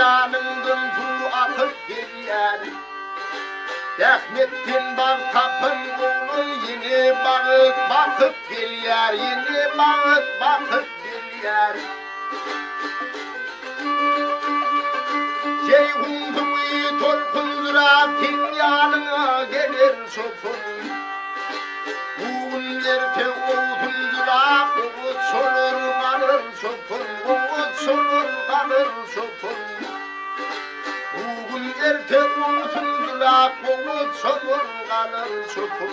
yanından su akıp geliyor. Rahmettin bak tapın oğlun yine bakıp geliyor. Yine bakıp geliyor. Ceyhun duyu tolkundurar yanına gelir sopun. Bugün erte oğuzundurar oğuz solur kalır sopun. Oğuz solur kalır sopun. Bugün erte oğuzundurar oğuz solur kalır sopun.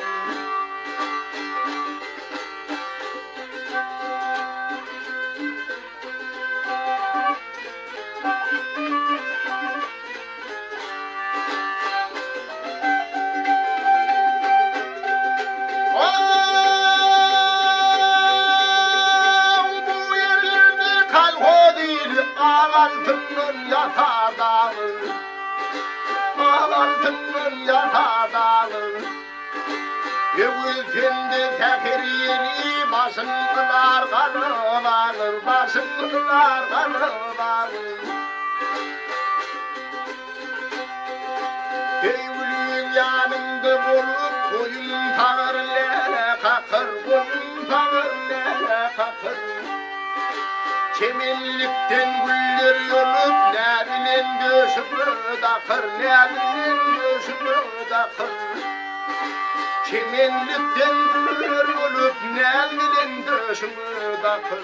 Altının yatar dağı, altının yatar dağı. Ülkende tekir yeri başındılar kanılar, başındılar kanılar. Evliliğin yanında bulup koyun tağır lele kakır, koyun tağır lele kakır. Çemenlikten güller yolup ne bilen döşümü dakır, ne bilen döşümü dakır. Çemenlikten güller yolup ne bilen döşümü dakır.